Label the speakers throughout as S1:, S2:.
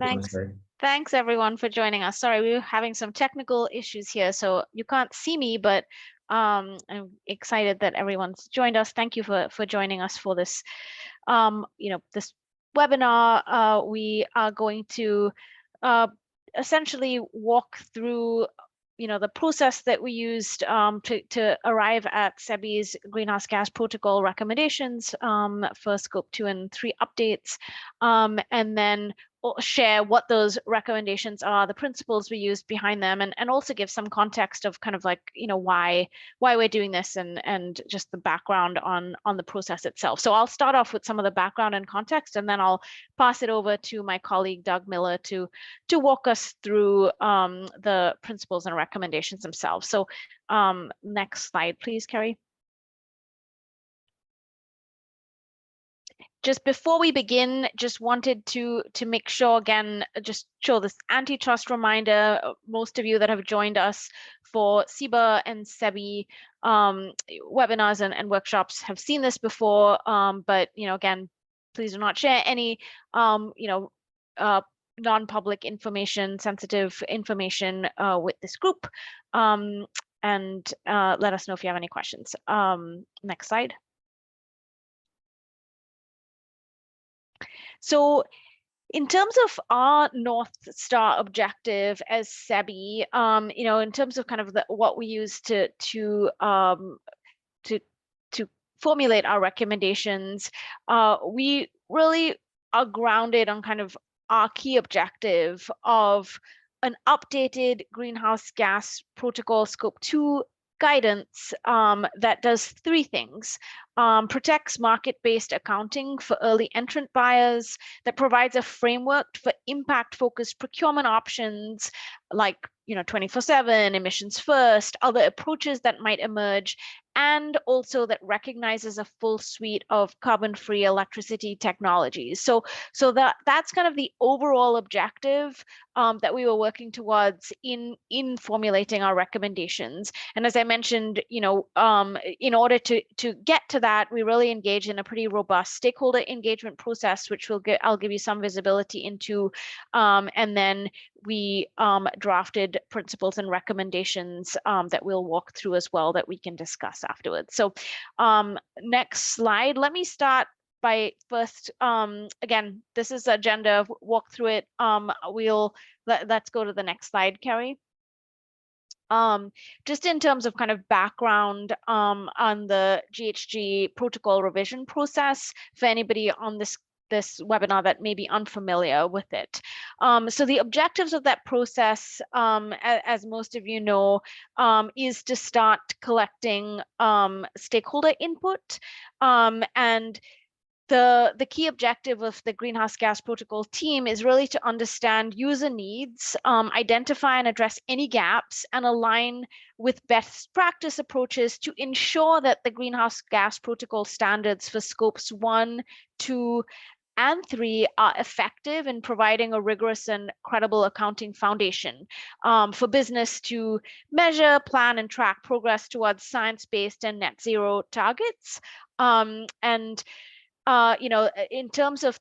S1: Thanks. Thanks everyone for joining us. Sorry, we were having some technical issues here, so you can't see me, but I'm excited that everyone's joined us. Thank you for joining us for this, this webinar. We are going to essentially walk through the process that we used to arrive at CEBI's greenhouse gas protocol recommendations for Scope 2 and 3 updates, and then share what those recommendations are, the principles we used behind them, and also give some context of kind of like, why we're doing this and just the background on the process itself. So I'll start off with some of the background and context, and then I'll pass it over to my colleague, Doug Miller, to walk us through the principles and recommendations themselves. So next slide, please, Carrie. Just before we begin, just wanted to make sure, again, just show this antitrust reminder. Most of you that have joined us for CEBA and CEBI webinars and workshops have seen this before, but again, please do not share any non-public information, sensitive information with this group, and let us know if you have any questions. Next slide. So in terms of our North Star objective as CEBI, in terms of kind of what we use to formulate our recommendations, we really are grounded on kind of our key objective of an updated greenhouse gas protocol Scope 2 guidance that does three things. Protects market-based accounting for early entrant buyers, that provides a framework for impact-focused procurement options like 24/7, emissions first, other approaches that might emerge, and also that recognizes a full suite of carbon-free electricity technologies. So that's kind of the overall objective that we were working towards in formulating our recommendations. And as I mentioned, in order to get to that, we really engage in a pretty robust stakeholder engagement process, which I'll give you some visibility into, and then we drafted principles and recommendations that we'll walk through as well that we can discuss afterwards. So next slide. Let me start by first, again, this is agenda, walk through it. Let's go to the next slide, Carrie. Just in terms of kind of background on the GHG protocol revision process for anybody on this webinar that may be unfamiliar with it. So the objectives of that process, as most of you know, is to start collecting stakeholder input, and the key objective of the Greenhouse Gas Protocol team is really to understand user needs, identify and address any gaps, and align with best practice approaches to ensure that the Greenhouse Gas Protocol standards for Scopes 1, 2, and 3 are effective in providing a rigorous and credible accounting foundation for business to measure, plan, and track progress towards science-based and net zero targets. In terms of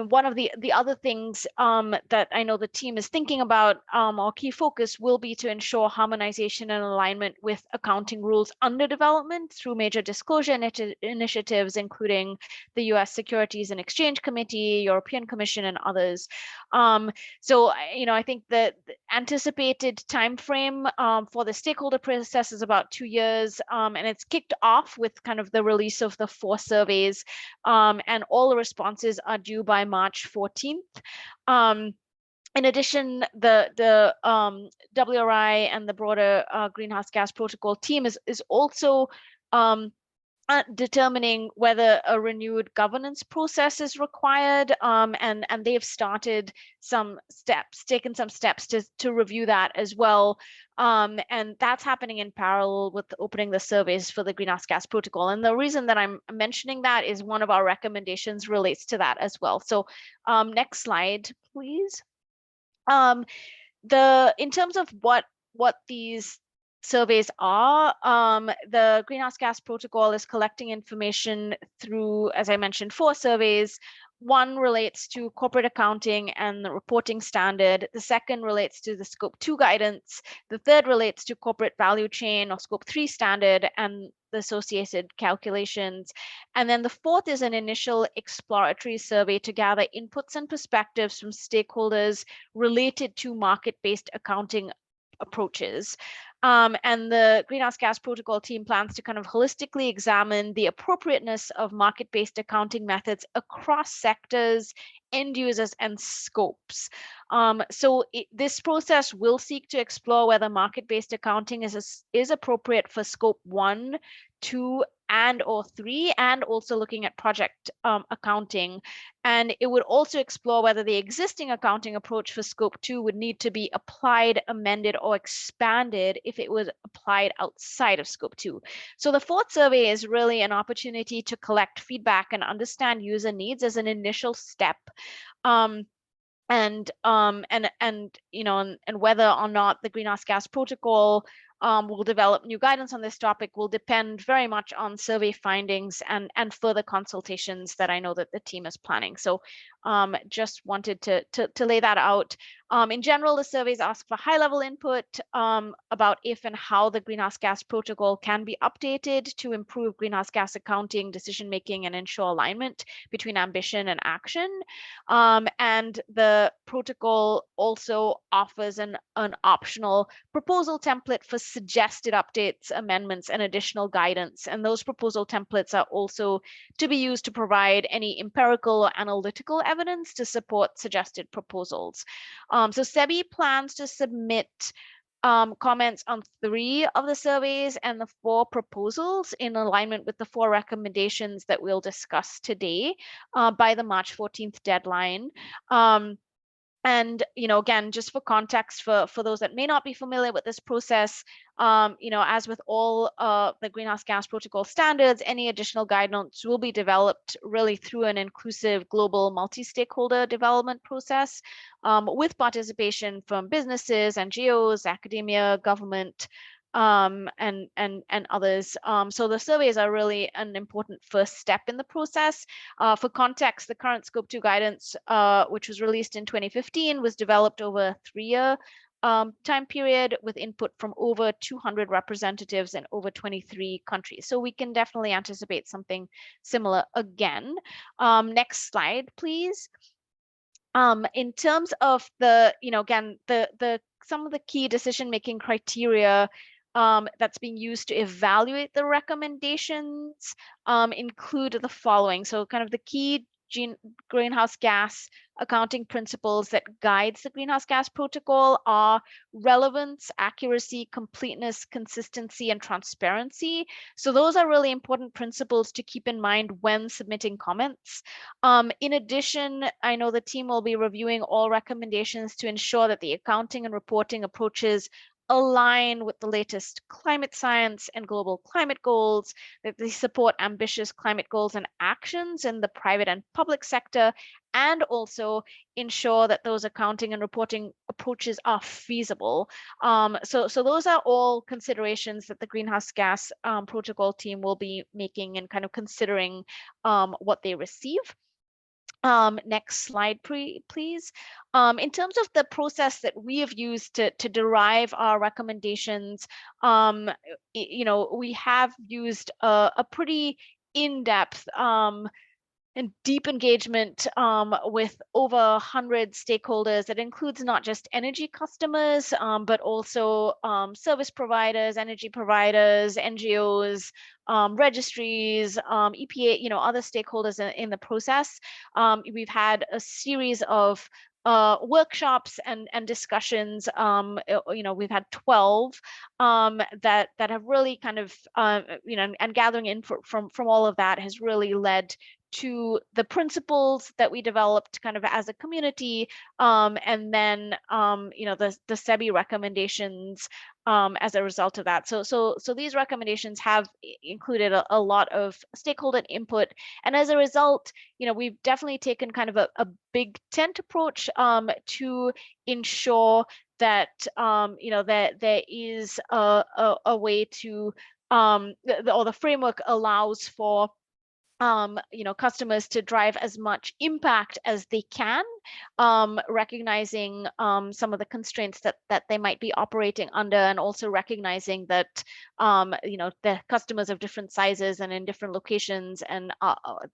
S1: one of the other things that I know the team is thinking about, our key focus will be to ensure harmonization and alignment with accounting rules under development through major disclosure initiatives, including the U.S. Securities and Exchange Committee, European Commission, and others. I think the anticipated time frame for the stakeholder process is about 2 years, and it's kicked off with kind of the release of the 4 surveys, and all the responses are due by March 14th. In addition, the WRI and the broader Greenhouse Gas Protocol team is also determining whether a renewed governance process is required, and they've started taken some steps to review that as well, and that's happening in parallel with opening the surveys for the Greenhouse Gas Protocol. And the reason that I'm mentioning that is one of our recommendations relates to that as well. So next slide, please. In terms of what these surveys are, the Greenhouse Gas Protocol is collecting information through, as I mentioned, 4 surveys. One relates to corporate accounting and the reporting standard. The second relates to the Scope 2 guidance. The third relates to corporate value chain or Scope 3 standard and the associated calculations. And then the fourth is an initial exploratory survey to gather inputs and perspectives from stakeholders related to market-based accounting approaches. And the Greenhouse Gas Protocol team plans to kind of holistically examine the appropriateness of market-based accounting methods across sectors, end users, and scopes. This process will seek to explore whether market-based accounting is appropriate for Scope 1, 2, and or 3, and also looking at project accounting. And it would also explore whether the existing accounting approach for Scope 2 would need to be applied, amended, or expanded if it was applied outside of Scope 2. So the fourth survey is really an opportunity to collect feedback and understand user needs as an initial step. And whether or not the Greenhouse Gas Protocol will develop new guidance on this topic will depend very much on survey findings and further consultations that I know that the team is planning. So just wanted to lay that out. In general, the surveys ask for high-level input about if and how the Greenhouse Gas Protocol can be updated to improve greenhouse gas accounting, decision-making, and ensure alignment between ambition and action. And the protocol also offers an optional proposal template for suggested updates, amendments, and additional guidance. And those proposal templates are also to be used to provide any empirical or analytical evidence to support suggested proposals. So CEBI plans to submit comments on 3 of the surveys and the 4 proposals in alignment with the 4 recommendations that we'll discuss today by the March 14th deadline. And, again, just for context, for those that may not be familiar with this process, as with all the Greenhouse Gas Protocol standards, any additional guidance will be developed really through an inclusive global multi-stakeholder development process with participation from businesses, NGOs, academia, government, and others. So the surveys are really an important first step in the process. For context, the current Scope 2 guidance, which was released in 2015, was developed over a 3-year time period with input from over 200 representatives in over 23 countries. So we can definitely anticipate something similar again. Next slide, please. In terms of the, again, some of the key decision-making criteria that's being used to evaluate the recommendations include the following. So kind of the key greenhouse gas accounting principles that guides the Greenhouse Gas Protocol are relevance, accuracy, completeness, consistency, and transparency. So those are really important principles to keep in mind when submitting comments. In addition, I know the team will be reviewing all recommendations to ensure that the accounting and reporting approaches align with the latest climate science and global climate goals, that they support ambitious climate goals and actions in the private and public sector, and also ensure that those accounting and reporting approaches are feasible. So those are all considerations that the Greenhouse Gas Protocol team will be making and kind of considering what they receive. Next slide, please. In terms of the process that we have used to derive our recommendations, we have used a pretty in-depth and deep engagement with over 100 stakeholders. That includes not just energy customers, but also service providers, energy providers, NGOs, registries, EPA, other stakeholders in the process. We've had a series of workshops and discussions. We've had 12 that have really kind of, and gathering input from all of that has really led to the principles that we developed kind of as a community, and then the CEBI recommendations as a result of that. So these recommendations have included a lot of stakeholder input, and as a result, we've definitely taken kind of a big tent approach to ensure that that there is a way to or the framework allows for customers to drive as much impact as they can, recognizing some of the constraints that they might be operating under, and also recognizing that the customers of different sizes and in different locations and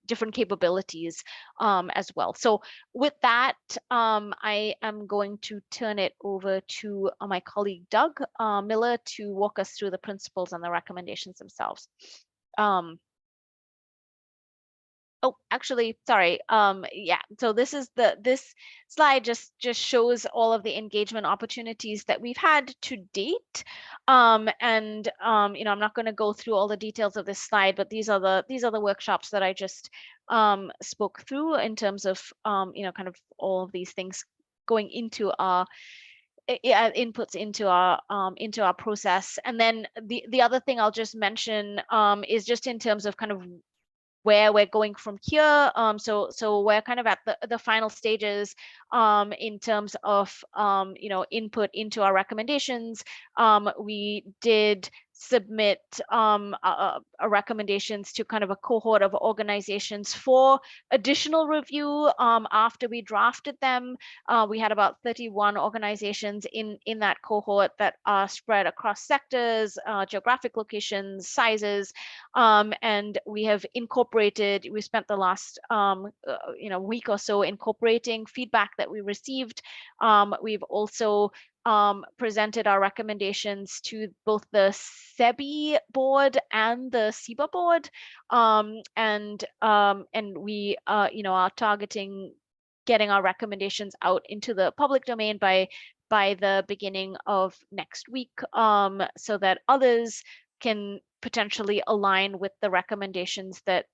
S1: different capabilities as well. So with that, I am going to turn it over to my colleague Doug Miller to walk us through the principles and the recommendations themselves. Oh, actually, sorry. Yeah, so this slide just shows all of the engagement opportunities that we've had to date. I'm not going to go through all the details of this slide, but these are the workshops that I just spoke through in terms of kind of all of these things going into our inputs into our process. And then the other thing I'll just mention is just in terms of kind of where we're going from here. So we're kind of at the final stages in terms of input into our recommendations. We did submit recommendations to kind of a cohort of organizations for additional review after we drafted them. We had about 31 organizations in that cohort that are spread across sectors, geographic locations, sizes, and we have we spent the last week or so incorporating feedback that we received. We've also presented our recommendations to both the CEBI board and the CEBA board, and we are targeting getting our recommendations out into the public domain by the beginning of next week, so that others can potentially align with the recommendations that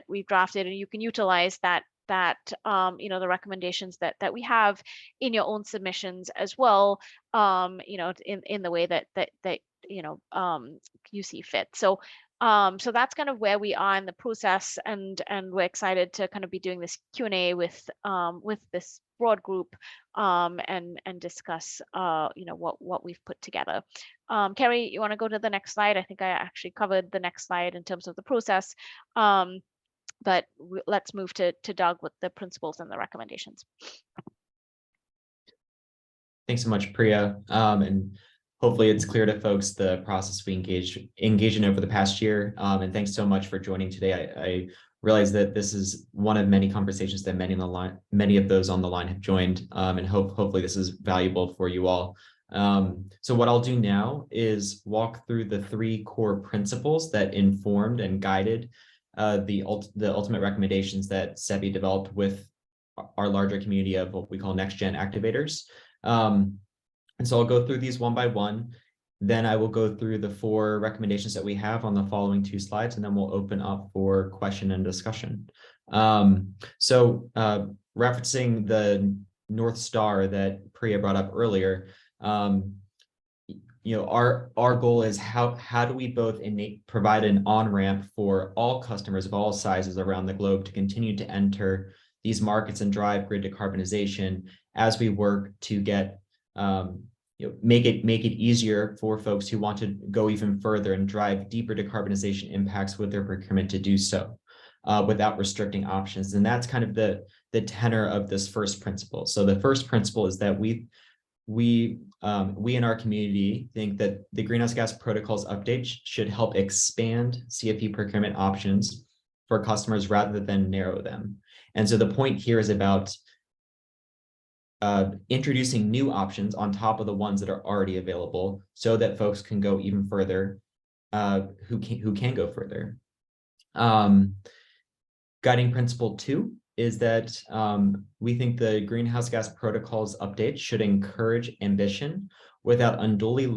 S1: we've drafted, and you can utilize the recommendations that we have in your own submissions as well, in the way that you see fit. So that's kind of where we are in the process, and we're excited to kind of be doing this Q&A with this broad group, and discuss what we've put together. Carrie, you want to go to the next slide? I think I actually covered the next slide in terms of the process, but let's move to Doug with the principles and the recommendations.
S2: Thanks so much, Priya. And hopefully it's clear to folks the process we engaged in over the past year. And thanks so much for joining today. I realize that this is one of many conversations that many of those on the line have joined, and hopefully this is valuable for you all. So what I'll do now is walk through the 3 core principles that informed and guided the ultimate recommendations that CEBI developed with our larger community of what we call next-gen activators. And so I'll go through these one by one. Then I will go through the 4 recommendations that we have on the following 2 slides, and then we'll open up for question and discussion. So referencing the North Star that Priya brought up earlier, our goal is how do we both provide an on-ramp for all customers of all sizes around the globe to continue to enter these markets and drive grid decarbonization as we work to get make it easier for folks who want to go even further and drive deeper decarbonization impacts with their procurement to do so without restricting options. And that's kind of the tenor of this first principle. So the first principle is that we in our community think that the greenhouse gas protocols update should help expand CFP procurement options for customers rather than narrow them. And so the point here is about introducing new options on top of the ones that are already available so that folks can go even further, who can go further. Guiding principle 2 is that we think the greenhouse gas protocols update should encourage ambition without unduly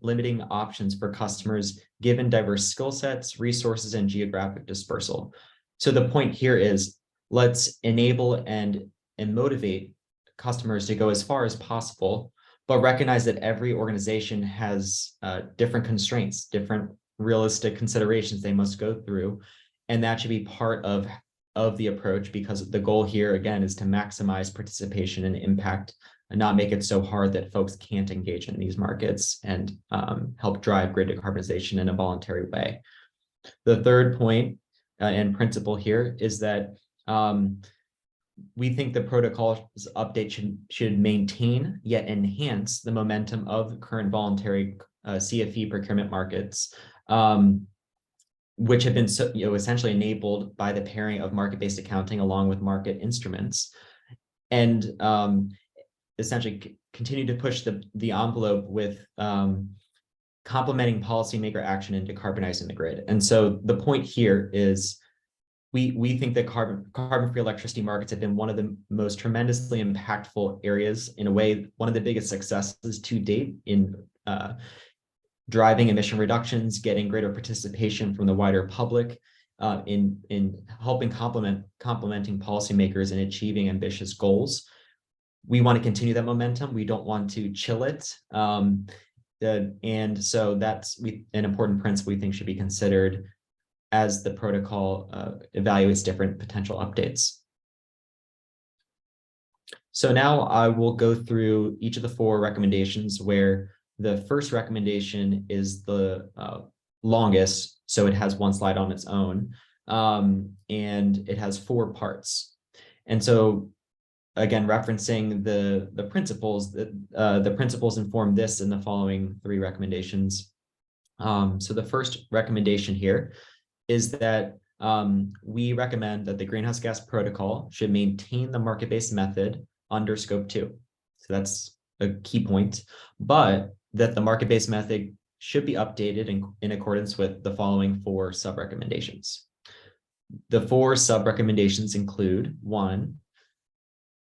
S2: limiting options for customers given diverse skill sets, resources, and geographic dispersal. So the point here is let's enable and motivate customers to go as far as possible, but recognize that every organization has different constraints, different realistic considerations they must go through, and that should be part of the approach, because the goal here again is to maximize participation and impact and not make it so hard that folks can't engage in these markets and help drive grid decarbonization in a voluntary way. The third point and principle here is that we think the protocol's update should maintain yet enhance the momentum of current voluntary CFE procurement markets, which have been essentially enabled by the pairing of market-based accounting along with market instruments, and essentially continue to push the envelope with complementing policymaker action in decarbonizing the grid. And so the point here is we think that carbon-free electricity markets have been one of the most tremendously impactful areas, in a way, one of the biggest successes to date in driving emission reductions, getting greater participation from the wider public, in helping complementing policymakers in achieving ambitious goals. We want to continue that momentum. We don't want to chill it. And so that's an important principle we think should be considered as the protocol evaluates different potential updates. So now I will go through each of the 4 recommendations, where the first recommendation is the longest, so it has 1 slide on its own, and it has 4 parts. And so again, referencing the principles, the principles inform this and the following 3 recommendations. So the first recommendation here is that we recommend that the greenhouse gas protocol should maintain the market-based method under scope 2. So that's a key point, but that the market-based method should be updated in accordance with the following 4 sub-recommendations. The 4 sub-recommendations include: 1,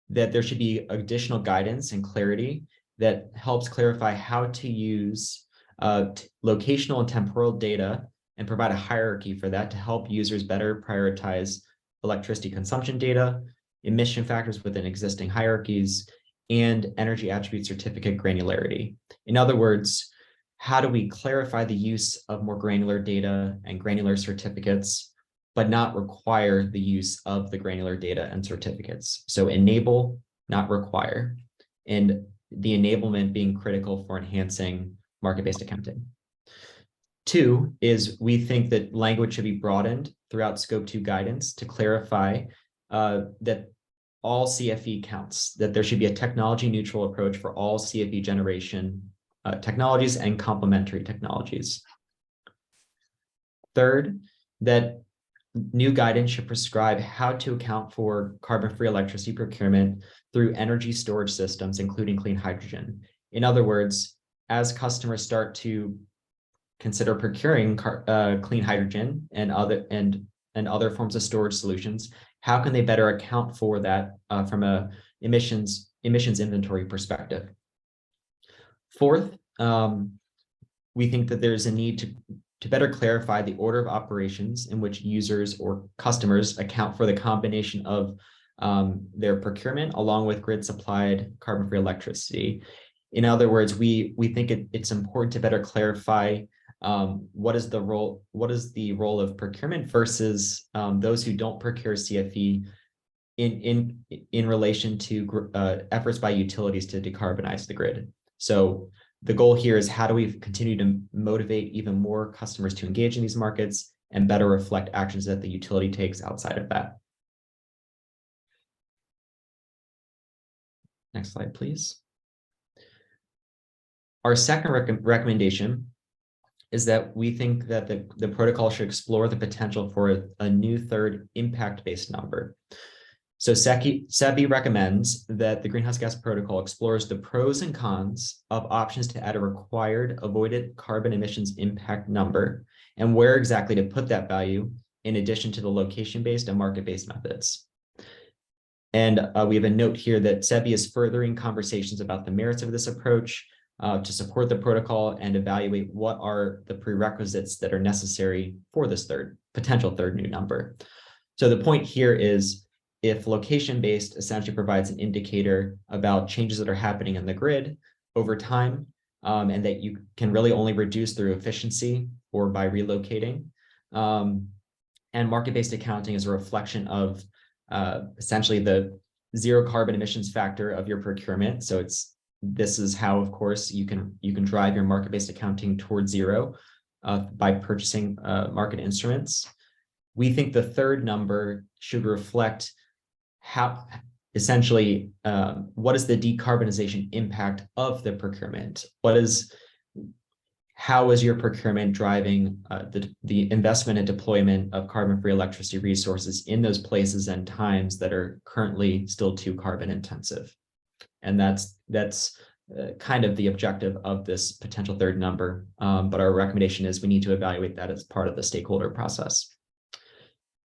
S2: that there should be additional guidance and clarity that helps clarify how to use locational and temporal data, and provide a hierarchy for that to help users better prioritize electricity consumption data, emission factors within existing hierarchies, and energy attribute certificate granularity. In other words, how do we clarify the use of more granular data and granular certificates, but not require the use of the granular data and certificates? So enable, not require, and the enablement being critical for enhancing market-based accounting. 2 is we think that language should be broadened throughout scope 2 guidance to clarify that all CFE counts, that there should be a technology neutral approach for all CFE generation technologies and complementary technologies. 3rd, that new guidance should prescribe how to account for carbon-free electricity procurement through energy storage systems, including clean hydrogen. In other words, as customers start to consider procuring clean hydrogen and other forms of storage solutions, how can they better account for that from a emissions inventory perspective? 4th, we think that there's a need to better clarify the order of operations in which users or customers account for the combination of their procurement along with grid supplied carbon-free electricity. In other words, we think it's important to better clarify what is the role of procurement versus those who don't procure CFE in relation to efforts by utilities to decarbonize the grid. So the goal here is, how do we continue to motivate even more customers to engage in these markets and better reflect actions that the utility takes outside of that? Next slide, please. Our second recommendation is that we think that the protocol should explore the potential for a new 3rd impact-based number. So CEBI recommends that the greenhouse gas protocol explores the pros and cons of options to add a required avoided carbon emissions impact number, and where exactly to put that value, in addition to the location-based and market-based methods. And we have a note here that CEBI is furthering conversations about the merits of this approach to support the protocol and evaluate what are the prerequisites that are necessary for this potential third new number. So the point here is, if location-based essentially provides an indicator about changes that are happening in the grid over time, and that you can really only reduce through efficiency or by relocating. And market-based accounting is a reflection of essentially the zero carbon emissions factor of your procurement. So this is how, of course, you can drive your market-based accounting towards zero by purchasing market instruments. we think the third number should reflect how essentially what is the decarbonization impact of the procurement? How is your procurement driving the investment and deployment of carbon-free electricity resources in those places and times that are currently still too carbon intensive? And that's kind of the objective of this potential third number. But our recommendation is we need to evaluate that as part of the stakeholder process.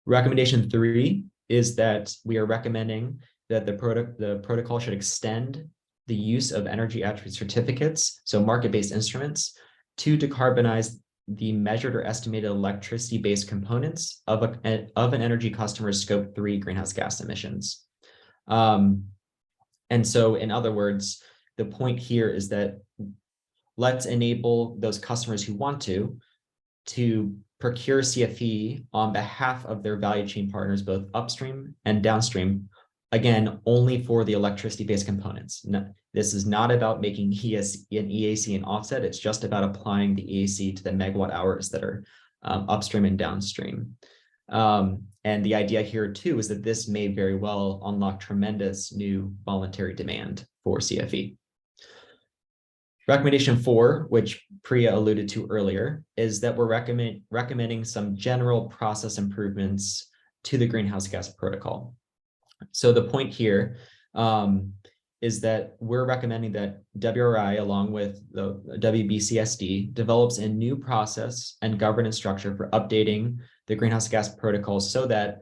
S2: Recommendation 3 is that we are recommending that the protocol should extend the use of energy attribute certificates, so market-based instruments, to decarbonize the measured or estimated electricity-based components of an energy customer's scope 3 greenhouse gas emissions. And so, in other words, the point here is that let's enable those customers who want to procure CFE on behalf of their value chain partners, both upstream and downstream, again, only for the electricity-based components. No, this is not about making an EAC an offset. It's just about applying the EAC to the megawatt hours that are upstream and downstream. And the idea here too is that this may very well unlock tremendous new voluntary demand for CFE. Recommendation 4, which Priya alluded to earlier, is that we're recommending some general process improvements to the greenhouse gas protocol. So the point here is that we're recommending that WRI, along with the WBCSD, develops a new process and governance structure for updating the greenhouse gas protocol so that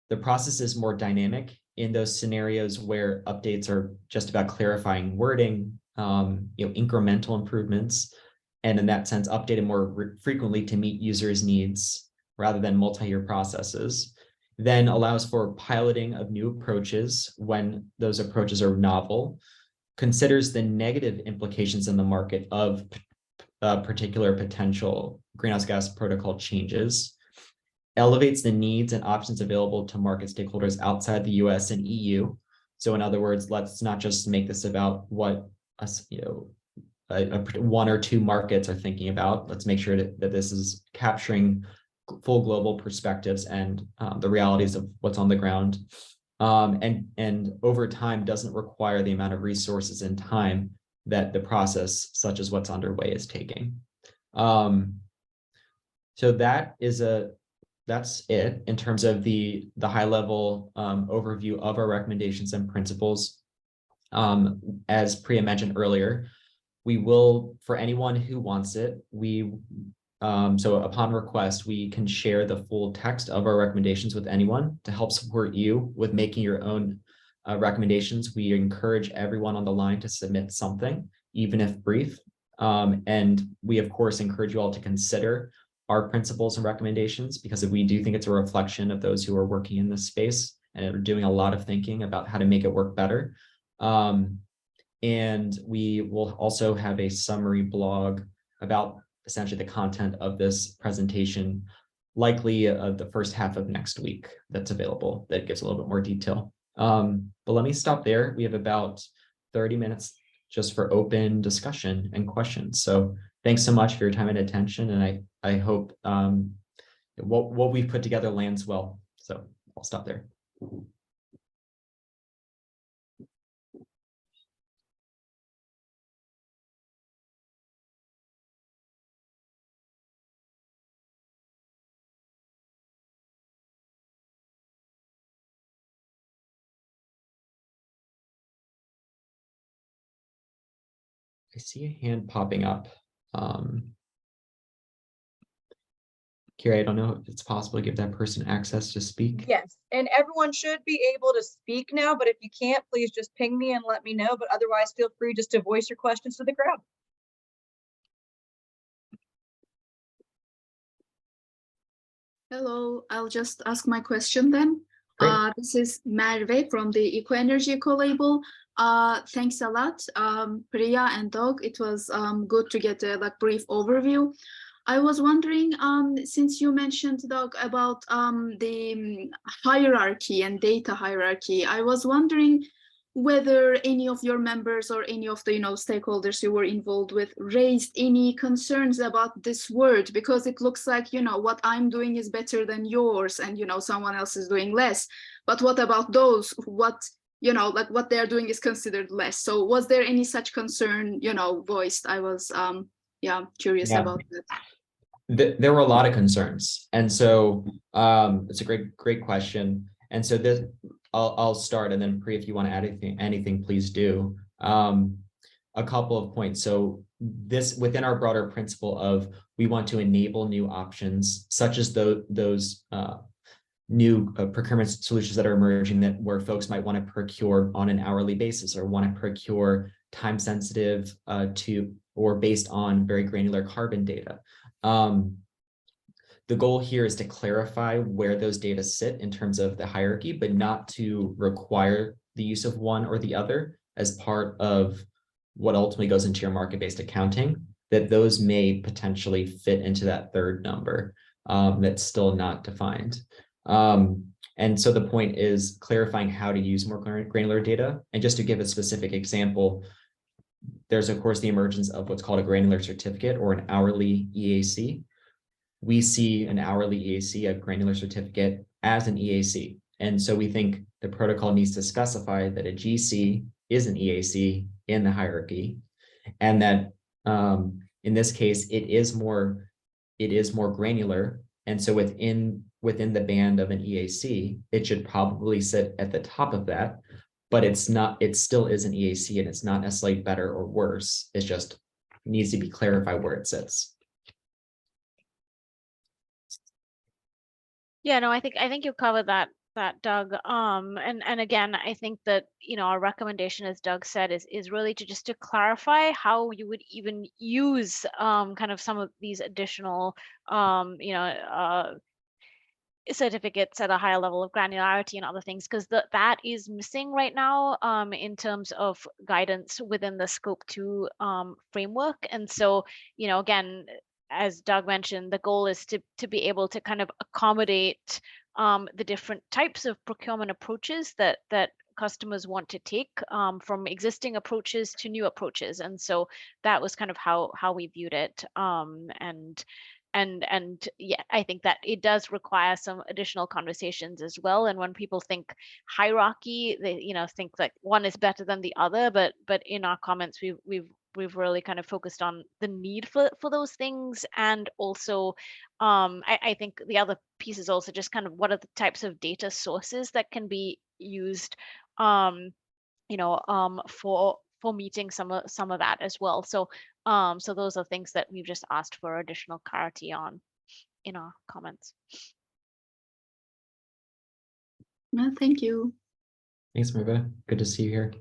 S2: the process is more dynamic in those scenarios where updates are just about clarifying wording, incremental improvements, and in that sense, updated more frequently to meet users' needs rather than multi-year processes. Then allows for piloting of new approaches when those approaches are novel, considers the negative implications in the market of particular potential greenhouse gas protocol changes, elevates the needs and options available to market stakeholders outside the US and EU. So in other words, let's not just make this about what one or two markets are thinking about. Let's make sure that this is capturing full global perspectives and the realities of what's on the ground, and over time doesn't require the amount of resources and time that the process, such as what's underway, is taking. So that's it in terms of the high level overview of our recommendations and principles. As Priya mentioned earlier, we will, for anyone who wants it, so upon request, we can share the full text of our recommendations with anyone to help support you with making your own recommendations. We encourage everyone on the line to submit something, even if brief. And we, of course, encourage you all to consider our principles and recommendations, because we do think it's a reflection of those who are working in this space and are doing a lot of thinking about how to make it work better. And we will also have a summary blog about essentially the content of this presentation, likely the first half of next week, that's available, that gives a little bit more detail. But let me stop there. We have about 30 minutes just for open discussion and questions. So thanks so much for your time and attention. And I hope what we've put together lands well. So I'll stop there. I see a hand popping up. Kira, I don't know if it's possible to give that person access to speak.
S3: Yes, and everyone should be able to speak now, but if you can't, please just ping me and let me know. But otherwise, feel free just to voice your questions to the crowd.
S4: Hello, I'll just ask my question then.
S2: Great.
S4: This is Merve from the Eco Energy Eco Label. Thanks a lot, Priya and Doug. It was good to get a brief overview. I was wondering, since you mentioned, Doug, about the hierarchy and data hierarchy, I was wondering whether any of your members or any of the stakeholders you were involved with raised any concerns about this word, because it looks like what I'm doing is better than yours, and someone else is doing less. But what about those what like what they're doing is considered less? So was there any such concern voiced? I was curious about that.
S2: There were a lot of concerns, and so it's a great question. And so this, I'll start, and then Pri, if you want to add anything, please do. A couple of points. So this, within our broader principle of, we want to enable new options, such as those new procurement solutions that are emerging, that where folks might want to procure on an hourly basis, or want to procure time sensitive or based on very granular carbon data. The goal here is to clarify where those data sit in terms of the hierarchy, but not to require the use of one or the other as part of what ultimately goes into your market-based accounting, that those may potentially fit into that third number that's still not defined. And so the point is clarifying how to use more granular data. And just to give a specific example, there's of course the emergence of what's called a granular certificate, or an hourly EAC. We see an hourly EAC, a granular certificate, as an EAC. And so we think the protocol needs to specify that a GC is an EAC in the hierarchy, and that in this case, it is more granular. And so within the band of an EAC, it should probably sit at the top of that, but it's not, it still is an EAC, and it's not necessarily better or worse. It just needs to be clarified where it sits.
S1: Yeah, no, I think you covered that, Doug. And again, I think that, our recommendation, as Doug said, is really to clarify how you would even use kind of some of these additional certificates at a higher level of granularity and other things, because that is missing right now in terms of guidance within the Scope 2 framework. And so, again, as Doug mentioned, the goal is to be able to kind of accommodate the different types of procurement approaches that customers want to take, from existing approaches to new approaches. And so that was kind of how we viewed it. And yeah, I think that it does require some additional conversations as well. And when people think hierarchy, they think like one is better than the other. But in our comments, we've really kind of focused on the need for those things. And also, I think the other piece is also just kind of what are the types of data sources that can be used, for meeting some of that as well. So so those are things that we've just asked for additional clarity on in our comments.
S4: No, thank you.
S2: Thanks, Merva. Good to see you here.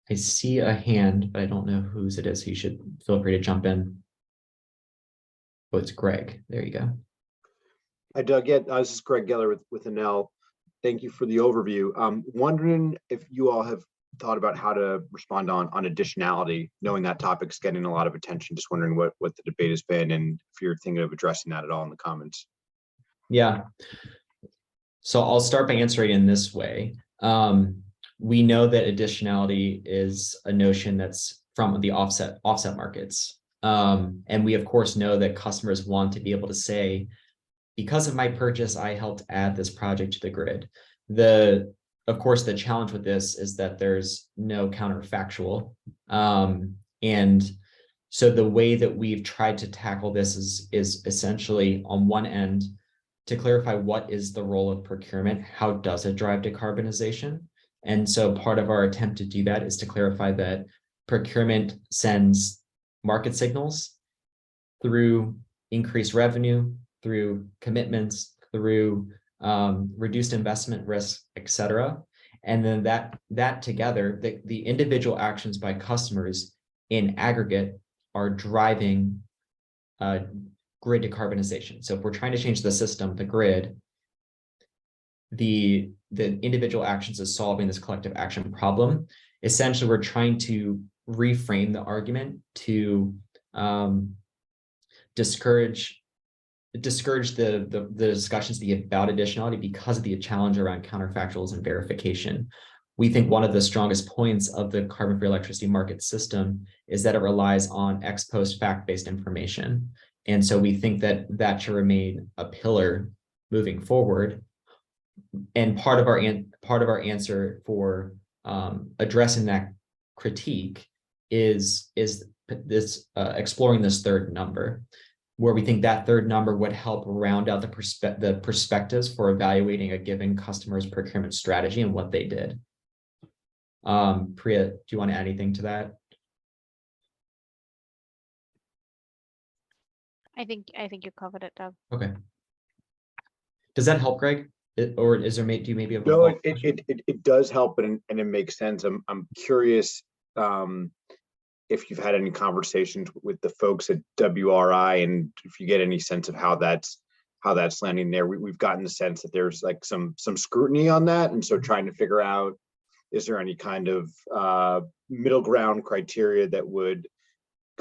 S2: I see a hand, but I don't know whose it is, so you should feel free to jump in. Oh, it's Greg. There you go.
S5: Hi, Doug. Yeah, this is Greg Geller with Enel. Thank you for the overview. Wondering if you all have thought about how to respond on additionality, knowing that topic's getting a lot of attention. Just wondering what the debate has been, and if you're thinking of addressing that at all in the comments.
S2: Yeah. So I'll start by answering in this way. We know that additionality is a notion that's from the offset markets. And we of course know that customers want to be able to say, because of my purchase, I helped add this project to the grid. Of course, the challenge with this is that there's no counterfactual. And so the way that we've tried to tackle this is essentially, on one end, to clarify what is the role of procurement, how does it drive decarbonization? And so part of our attempt to do that is to clarify that procurement sends market signals through increased revenue, through commitments, through reduced investment risk, et cetera. And then that together, the individual actions by customers in aggregate are driving grid decarbonization. So if we're trying to change the system, the grid, the individual actions is solving this collective action problem. Essentially, we're trying to reframe the argument to discourage discourage the discussions about additionality because of the challenge around counterfactuals and verification. We think one of the strongest points of the carbon-free electricity market system is that it relies on ex post fact-based information. And so we think that that should remain a pillar moving forward. And part of our answer for addressing that critique is this exploring this third number, where we think that third number would help round out the perspectives for evaluating a given customer's procurement strategy and what they did. Priya, do you want to add anything to that?
S1: I think you covered it, Doug.
S2: Okay. Does that help, Greg? Or is there, do you maybe have a
S5: No,
S2: follow-up question?
S5: it does help, and it makes sense. I'm curious if you've had any conversations with the folks at WRI, and if you get any sense of how that's landing there. We've gotten the sense that there's like some scrutiny on that, and so trying to figure out, is there any kind of middle ground criteria that would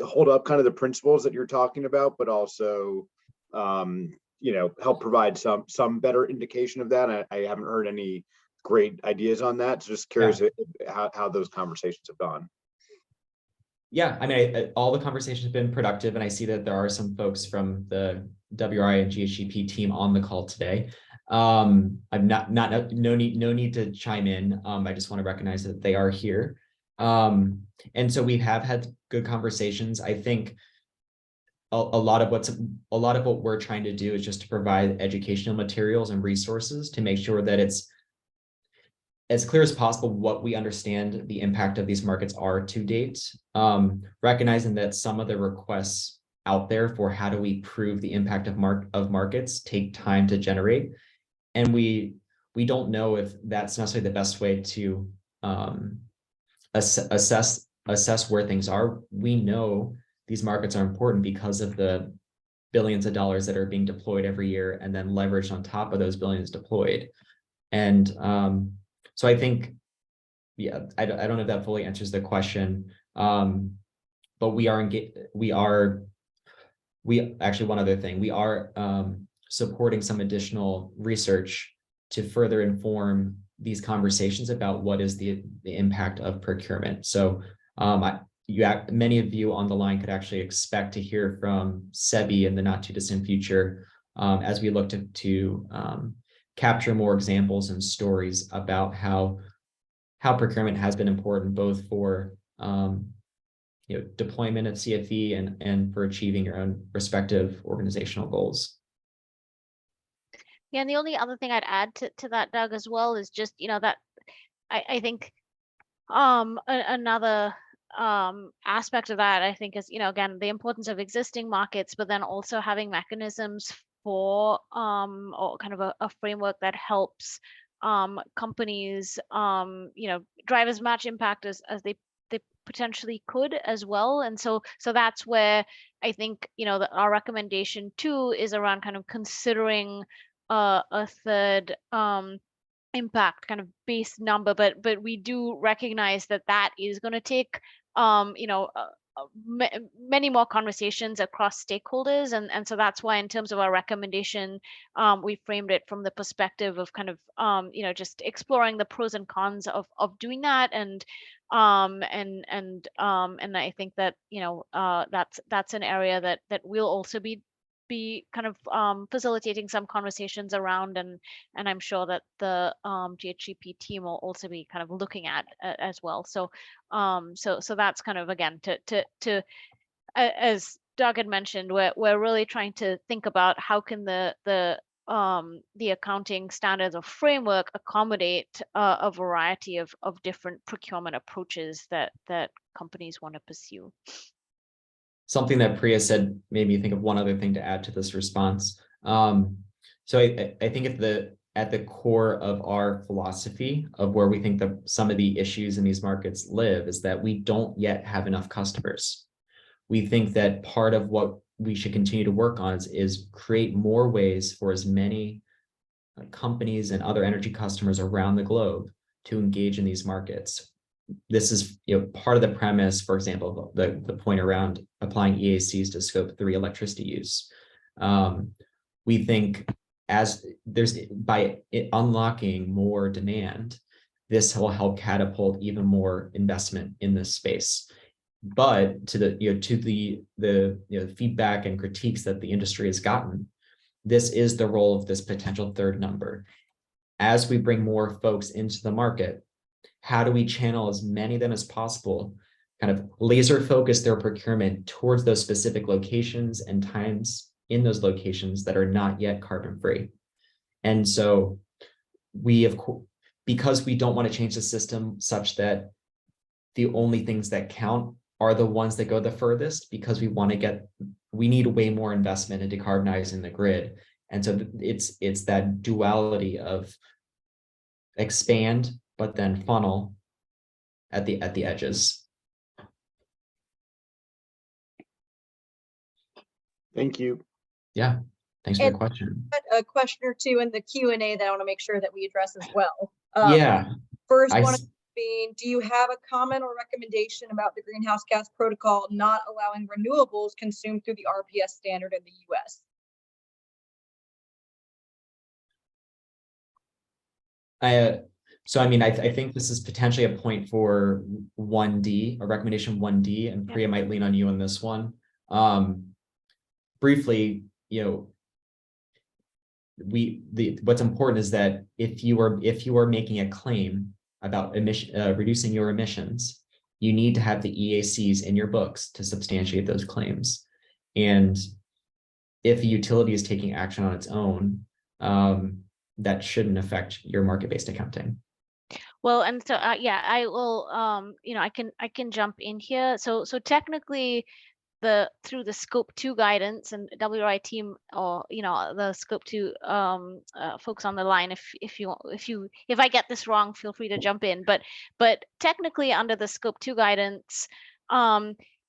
S5: hold up kind of the principles that you're talking about, but also help provide some better indication of that. I haven't heard any great ideas on that, so just curious how those conversations have gone.
S2: Yeah, I mean, all the conversations have been productive, and I see that there are some folks from the WRI and GHGP team on the call today. I'm no need to chime in. I just want to recognize that they are here. And so we have had good conversations. I think a lot of what we're trying to do is just to provide educational materials and resources to make sure that it's as clear as possible what we understand the impact of these markets are to date, recognizing that some of the requests out there for how do we prove the impact of markets take time to generate. And we don't know if that's necessarily the best way to assess where things are. We know these markets are important because of the billions of dollars that are being deployed every year and then leveraged on top of those billions deployed. And so I think, yeah, I don't know if that fully answers the question, but we actually, one other thing, we are supporting some additional research to further inform these conversations about what is the impact of procurement. So many of you on the line could actually expect to hear from CEBI in the not too distant future as we look to capture more examples and stories about how procurement has been important both for deployment of CFE and for achieving your own respective organizational goals.
S1: Yeah, and the only other thing I'd add to that, Doug, as well, is just that I think another aspect of that, I think, is again, the importance of existing markets, but then also having mechanisms for or kind of a framework that helps companies drive as much impact as they potentially could as well. And so that's where I think our recommendation too is around kind of considering a third impact kind of base number, but we do recognize that is going to take many more conversations across stakeholders, and so that's why in terms of our recommendation, we framed it from the perspective of kind of just exploring the pros and cons of doing that, and I think that that's an area that we'll also be kind of facilitating some conversations around, and I'm sure that the GHGP team will also be kind of looking at as well. So so that's kind of, again, to as Doug had mentioned, we're really trying to think about how can the accounting standards or framework accommodate a variety of different procurement approaches that companies want to pursue.
S2: Something that Priya said made me think of one other thing to add to this response. So I think at the core of our philosophy of where we think that some of the issues in these markets live is that we don't yet have enough customers. We think that part of what we should continue to work on is create more ways for as many companies and other energy customers around the globe to engage in these markets. This is part of the premise, for example, the point around applying EACs to scope 3 electricity use. we think as by unlocking more demand, this will help catapult even more investment in this space. But to the feedback and critiques that the industry has gotten, this is the role of this potential third number. As we bring more folks into the market, how do we channel as many of them as possible, kind of laser focus their procurement towards those specific locations and times in those locations that are not yet carbon free? And so because we don't want to change the system such that the only things that count are the ones that go the furthest, because we need way more investment in decarbonizing the grid. And so it's that duality of expand, but then funnel at the edges.
S5: Thank you.
S2: Yeah, thanks for the
S3: And-
S2: question.
S3: A question or two in the Q&A that I want to make sure that we address as well.
S2: Yeah,
S3: First
S2: I
S3: one
S2: s-
S3: being, do you have a comment or recommendation about the greenhouse gas protocol not allowing renewables consumed through the RPS standard in the US?
S2: So I mean, I think this is potentially a point for 1D, a recommendation 1D, and Priya might lean on you on this one. Briefly, what's important is that if you are making a claim about reducing your emissions, you need to have the EACs in your books to substantiate those claims. And if a utility is taking action on its own, that shouldn't affect your market-based accounting.
S1: Well, and so yeah, I will I can jump in here. So technically through the scope 2 guidance, and WRI team, or the scope 2 folks on the line, if I get this wrong, feel free to jump in, but technically under the scope 2 guidance,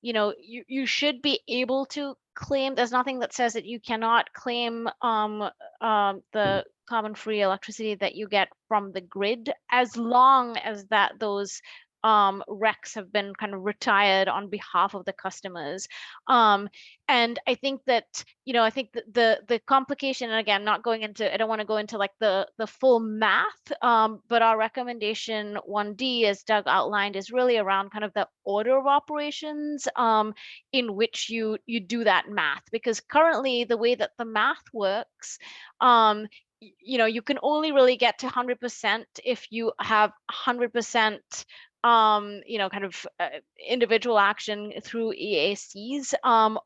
S1: you should be able to claim. There's nothing that says that you cannot claim the carbon free electricity that you get from the grid, as long as those RECs have been kind of retired on behalf of the customers. And I think that, I think that the complication, and again, I don't want to go into like the full math, but our recommendation 1D, as Doug outlined, is really around kind of the order of operations in which you do that math. Because currently the way that the math works, you can only really get to 100% if you have 100% kind of individual action through EACs,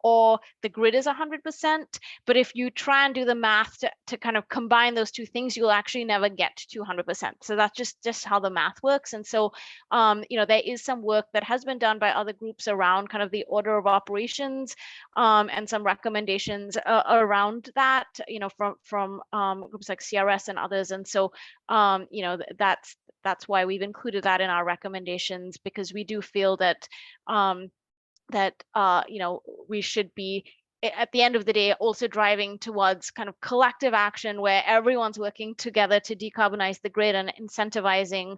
S1: or the grid is 100%. But if you try and do the math to kind of combine those two things, you'll actually never get to 100%. So that's just how the math works. And so, there is some work that has been done by other groups around kind of the order of operations, and some recommendations around that, from groups like CRS and others. And so, that's why we've included that in our recommendations, because we do feel that we should be, at the end of the day, also driving towards kind of collective action where everyone's working together to decarbonize the grid, and incentivizing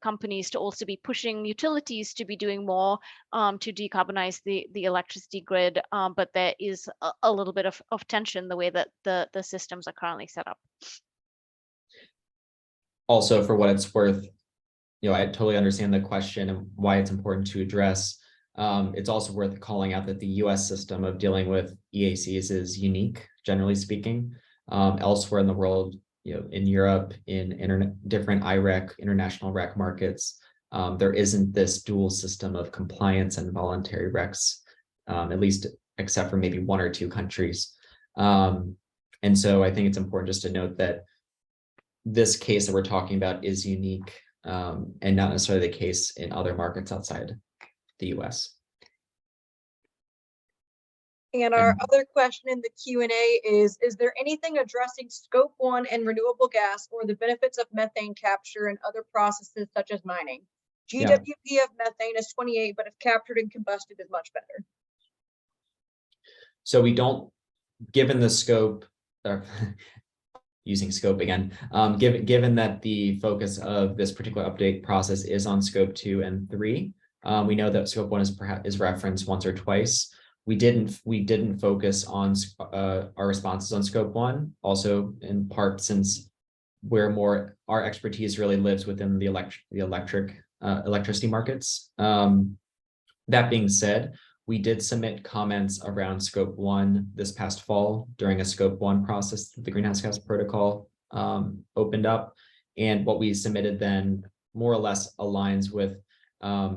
S1: companies to also be pushing utilities to be doing more to decarbonize the electricity grid. But there is a little bit of tension the way that the systems are currently set up.
S2: Also, for what it's worth, I totally understand the question and why it's important to address. It's also worth calling out that the US system of dealing with EACs is unique, generally speaking. Elsewhere in the world, in Europe, in different IREC, international REC markets, there isn't this dual system of compliance and voluntary RECs, at least except for maybe one or two countries. And so I think it's important just to note that this case that we're talking about is unique, and not necessarily the case in other markets outside the US.
S3: And our other question in the Q&A is there anything addressing scope 1 and renewable gas, or the benefits of methane capture and other processes such as mining? GWP of methane is 28, but if captured and combusted is much better.
S2: So we don't, given the scope, using scope again, given that the focus of this particular update process is on scope 2 and 3, we know that scope 1 is referenced once or twice. We didn't focus on our responses on scope 1, also in part since our expertise really lives within the electricity markets. That being said, we did submit comments around scope 1 this past fall during a scope 1 process that the Greenhouse Gas Protocol opened up. And what we submitted then more or less aligns with a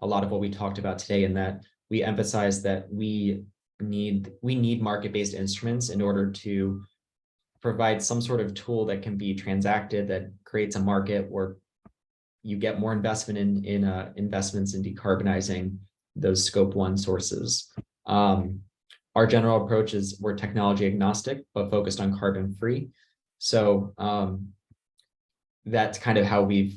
S2: lot of what we talked about today, in that we emphasize that we need market-based instruments in order to provide some sort of tool that can be transacted, that creates a market where you get more investment in investments in decarbonizing those scope 1 sources. Our general approach is we're technology agnostic, but focused on carbon free. So that's kind of how we've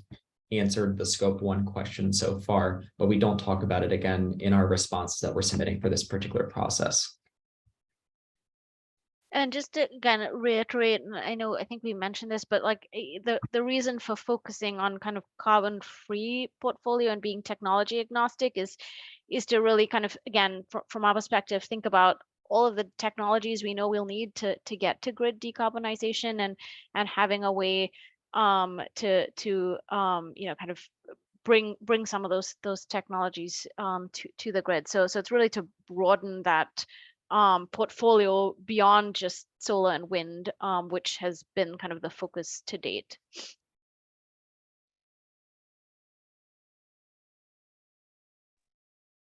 S2: answered the scope 1 question so far, but we don't talk about it again in our responses that we're submitting for this particular process.
S1: And just to again reiterate, and I think we mentioned this, but like the reason for focusing on kind of carbon free portfolio and being technology agnostic is to really kind of, again, from our perspective, think about all of the technologies we know we'll need to get to grid decarbonization, and having a way to kind of bring some of those technologies to the grid. So it's really to broaden that portfolio beyond just solar and wind, which has been kind of the focus to date.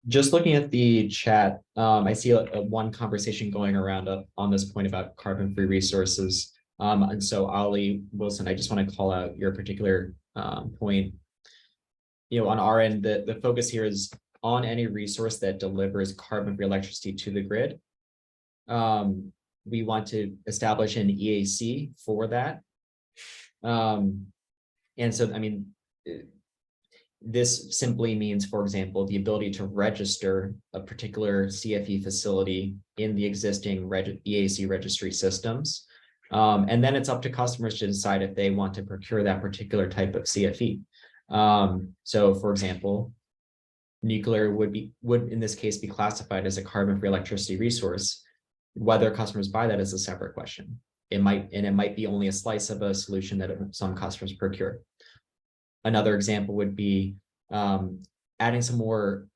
S2: Just looking at the chat, I see one conversation going around on this point about carbon-free resources. And so Ali Wilson, I just want to call out your particular point. On our end, the focus here is on any resource that delivers carbon-free electricity to the grid. We want to establish an EAC for that. And so, I mean, this simply means, for example, the ability to register a particular CFE facility in the existing EAC registry systems. And then it's up to customers to decide if they want to procure that particular type of CFE. So, for example, nuclear would in this case be classified as a carbon-free electricity resource. Whether customers buy that is a separate question. It might be only a slice of a solution that some customers procure. Another example would be adding some more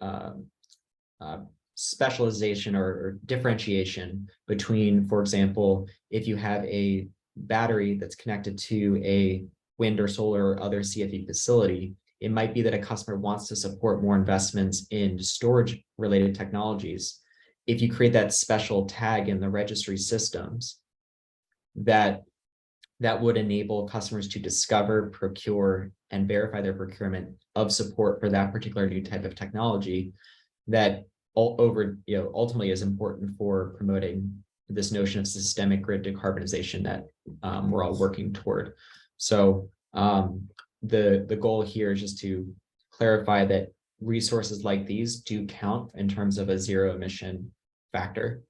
S2: specialization or differentiation between, for example, if you have a battery that's connected to a wind or solar or other CFE facility, it might be that a customer wants to support more investments in storage related technologies. If you create that special tag in the registry systems, that would enable customers to discover, procure, and verify their procurement of support for that particular new type of technology, that ultimately is important for promoting this notion of systemic grid decarbonization that we're all working toward. So the goal here is just to clarify that resources like these do count in terms of a zero emission factor.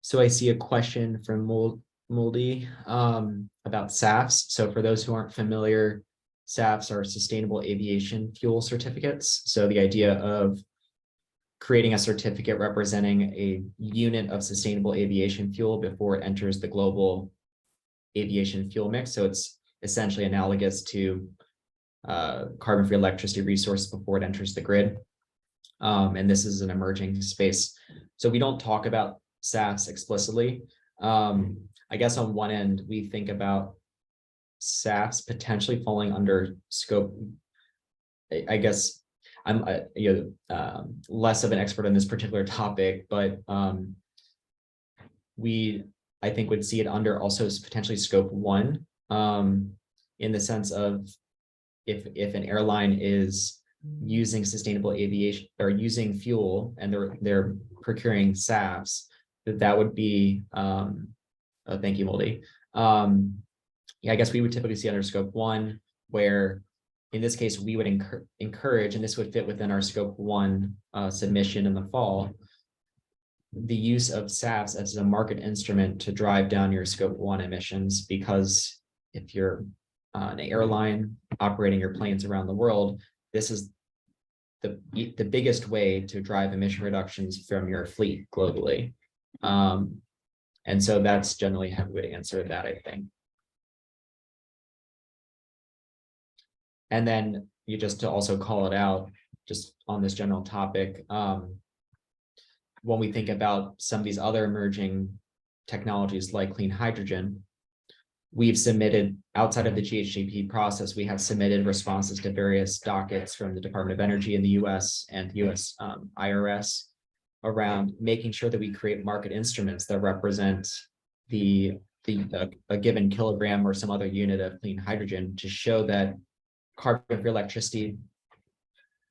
S2: So I see a question from Moldy about SAFs. So for those who aren't familiar, SAFs are sustainable aviation fuel certificates. So the idea of creating a certificate representing a unit of sustainable aviation fuel before it enters the global aviation fuel mix. So it's essentially analogous to carbon-free electricity resource before it enters the grid. And this is an emerging space. So we don't talk about SAFs explicitly. I guess on one end, we think about SAFs potentially falling under scope. I guess I'm less of an expert on this particular topic, but I think would see it under also potentially scope 1, in the sense of if an airline is using sustainable aviation or using fuel and they're procuring SAFs, that would be thank you, Moldy. Yeah, I guess we would typically see under scope 1, where in this case we would encourage, and this would fit within our scope 1 submission in the fall, the use of SAFs as a market instrument to drive down your scope 1 emissions, because if you're an airline operating your planes around the world, this is the biggest way to drive emission reductions from your fleet globally. And so that's generally how we would answer that, I think. And then you just to also call it out, just on this general topic, when we think about some of these other emerging technologies like clean hydrogen, we've submitted, outside of the GHGP process, we have submitted responses to various dockets from the Department of Energy in the US and the US IRS around making sure that we create market instruments that represent a given kilogram or some other unit of clean hydrogen to show that carbon-free electricity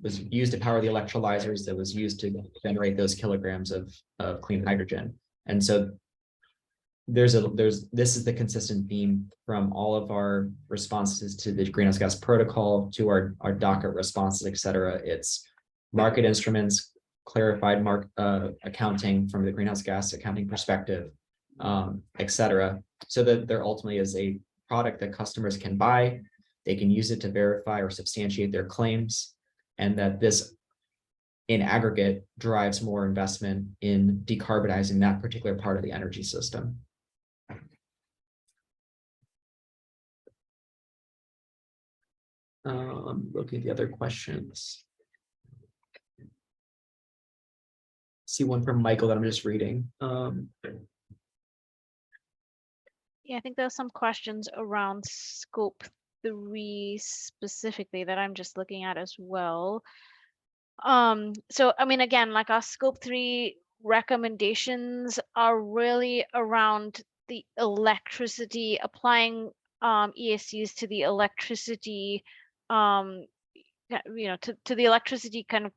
S2: was used to power the electrolyzers that was used to generate those kilograms of clean hydrogen. And so this is the consistent theme from all of our responses to the greenhouse gas protocol, to our docket responses, et cetera. It's market instruments, clarified accounting from the greenhouse gas accounting perspective, et cetera, so that there ultimately is a product that customers can buy. They can use it to verify or substantiate their claims, and that this in aggregate drives more investment in decarbonizing that particular part of the energy system. Looking at the other questions. See one from Michael that I'm just reading.
S1: Yeah, I think there's some questions around scope 3 specifically that I'm just looking at as well. So I mean, again, like our scope 3 recommendations are really around the electricity, applying ESCs to the electricity, to the electricity kind of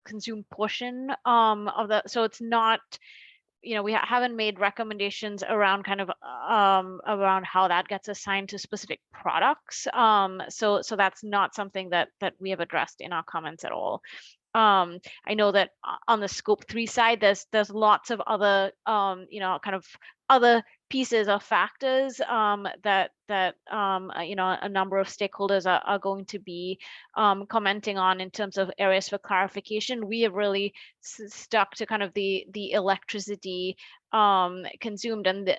S1: consumed portion of the, so it's not, we haven't made recommendations around kind of around how that gets assigned to specific products. So that's not something that we have addressed in our comments at all. I know that on the scope 3 side, there's lots of other kind of other pieces or factors that a number of stakeholders are going to be commenting on in terms of areas for clarification. We have really stuck to kind of the electricity consumed, and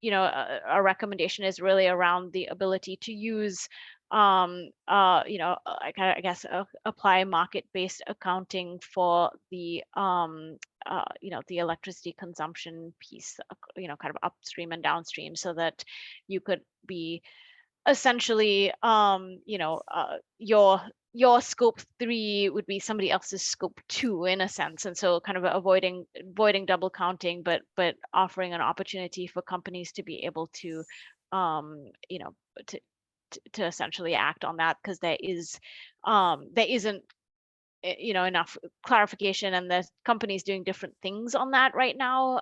S1: our recommendation is really around the ability to use I guess apply market-based accounting for the the electricity consumption piece, kind of upstream and downstream, so that you could be essentially your scope 3 would be somebody else's scope 2 in a sense, and so kind of avoiding double counting, but offering an opportunity for companies to be able to to essentially act on that, because there isn't enough clarification, and the company's doing different things on that right now,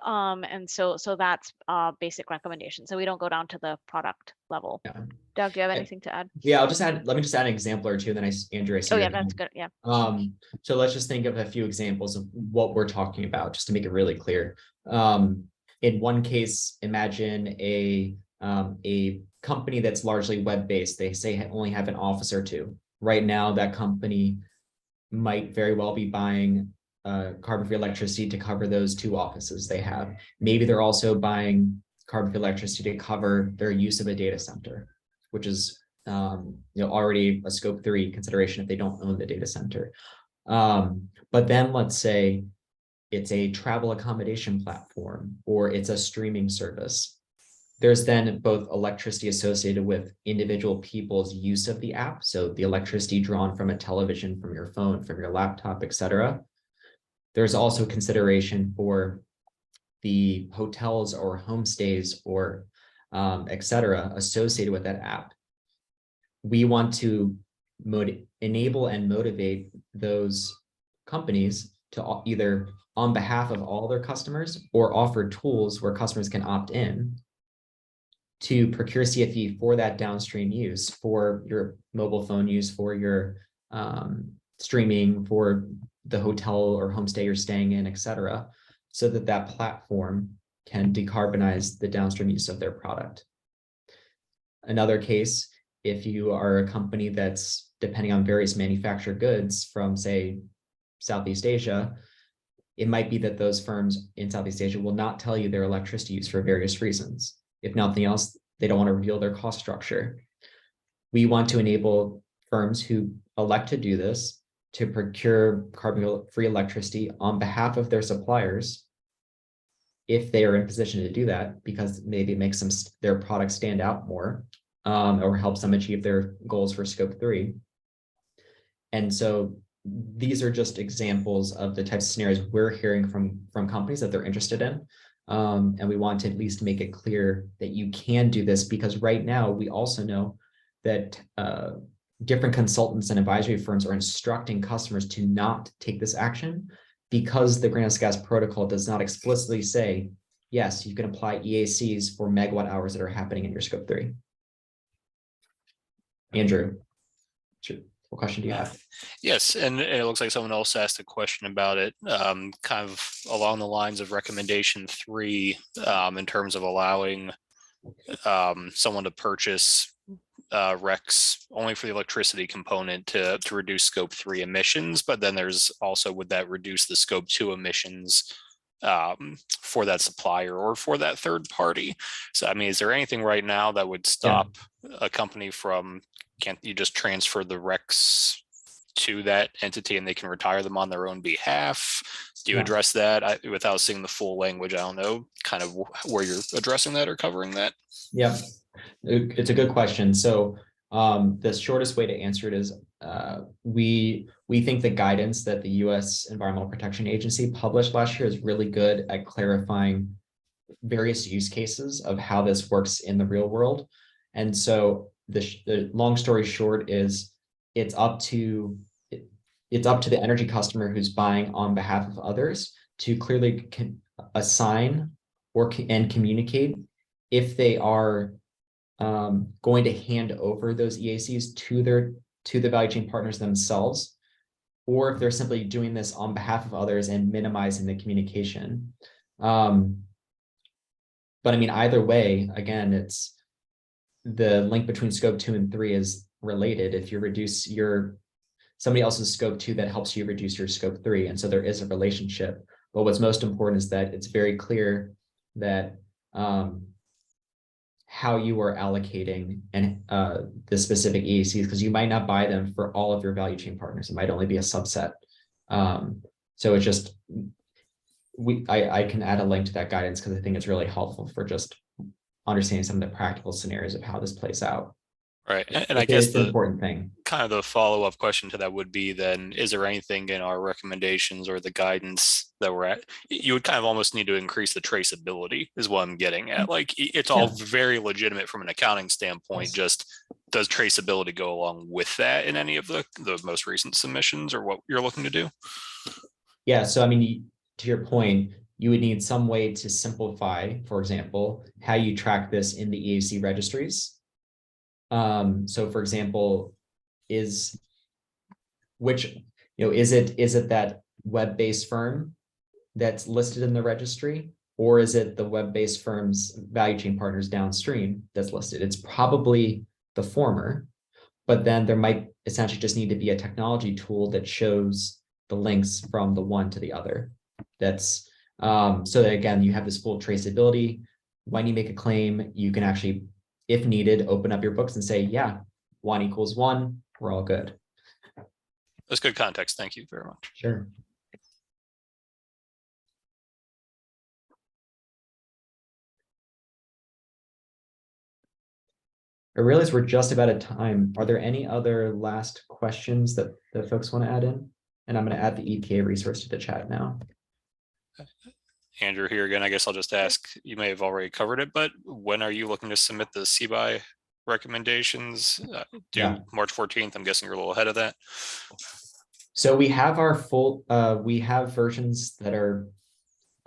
S1: and so that's basic recommendation, so we don't go down to the product level.
S2: Yeah.
S1: Doug, do you have anything to add?
S2: Yeah, let me just add an example or two, and then Andrew, I see.
S1: Oh yeah, that's good. Yeah.
S2: So let's just think of a few examples of what we're talking about, just to make it really clear. In one case, imagine a company that's largely web-based. They say only have an office or two. Right now, that company might very well be buying carbon-free electricity to cover those 2 offices they have. Maybe they're also buying carbon-free electricity to cover their use of a data center, which is already a scope 3 consideration if they don't own the data center. But then let's say it's a travel accommodation platform, or it's a streaming service. There's then both electricity associated with individual people's use of the app, so the electricity drawn from a television, from your phone, from your laptop, et cetera. There's also consideration for the hotels or homestays or et cetera associated with that app. We want to enable and motivate those companies to either on behalf of all their customers or offer tools where customers can opt in to procure CFE for that downstream use, for your mobile phone use, for your streaming, for the hotel or homestay you're staying in, et cetera. so that that platform can decarbonize the downstream use of their product. Another case, if you are a company that's depending on various manufactured goods from, say, Southeast Asia, it might be that those firms in Southeast Asia will not tell you their electricity use for various reasons. If nothing else, they don't want to reveal their cost structure. We want to enable firms who elect to do this to procure carbon-free electricity on behalf of their suppliers if they are in a position to do that, because maybe it makes their products stand out more, or helps them achieve their goals for scope 3. And so these are just examples of the types of scenarios we're hearing from companies that they're interested in. And we want to at least make it clear that you can do this, because right now we also know that different consultants and advisory firms are instructing customers to not take this action, because the greenhouse gas protocol does not explicitly say, yes, you can apply EACs for megawatt hours that are happening in your scope 3. Andrew, what question do you have?
S6: Yes, and it looks like someone else asked a question about it, kind of along the lines of recommendation 3, in terms of allowing someone to purchase RECs only for the electricity component to reduce scope 3 emissions, but then there's also, would that reduce the scope 2 emissions for that supplier or for that third party? So I mean, is there anything right now that would stop a company from, can't you just transfer the RECs to that entity and they can retire them on their own behalf? Do you address that? Without seeing the full language, I don't know kind of where you're addressing that or covering that.
S2: Yeah, it's a good question. So the shortest way to answer it is we think the guidance that the U.S. Environmental Protection Agency published last year is really good at clarifying various use cases of how this works in the real world. And so the long story short is it's up to the energy customer who's buying on behalf of others to clearly assign and communicate if they are going to hand over those EACs to the value chain partners themselves, or if they're simply doing this on behalf of others and minimizing the communication. But I mean, either way, again, it's the link between scope 2 and 3 is related. If you reduce somebody else's scope 2, that helps you reduce your scope 3. And so there is a relationship. But what's most important is that it's very clear that how you are allocating and the specific EACs, because you might not buy them for all of your value chain partners. It might only be a subset. So it's just, I can add a link to that guidance because I think it's really helpful for just understanding some of the practical scenarios of how this plays out.
S6: Right. And I guess the
S2: important thing,
S6: kind of the follow-up question to that would be then, is there anything in our recommendations or the guidance that we're at? You would kind of almost need to increase the traceability is what I'm getting at. Like, it's all very legitimate from an accounting standpoint. Just does traceability go along with that in any of the most recent submissions or what you're looking to do? Yeah.
S2: So, I mean, to your point, you would need some way to simplify, for example, how you track this in the EAC registries. So for example, is it that web-based firm that's listed in the registry, or is it the web-based firm's value chain partners downstream that's listed? It's probably the former, but then there might essentially just need to be a technology tool that shows the links from the one to the other. That's so that, again, you have this full traceability. When you make a claim, you can actually, if needed, open up your books and say, yeah, 1 = 1, we're all good.
S6: That's good context. Thank you very much.
S2: Sure. I realize we're just about at time. Are there any other last questions that folks want to add in? And I'm going to add the EPA resource to the chat now.
S6: Andrew here again. I guess I'll just ask, you may have already covered it, but when are you looking to submit the CEBI recommendations? Due March 14th. I'm guessing you're a little ahead of that.
S2: So we have our full, we have versions that are,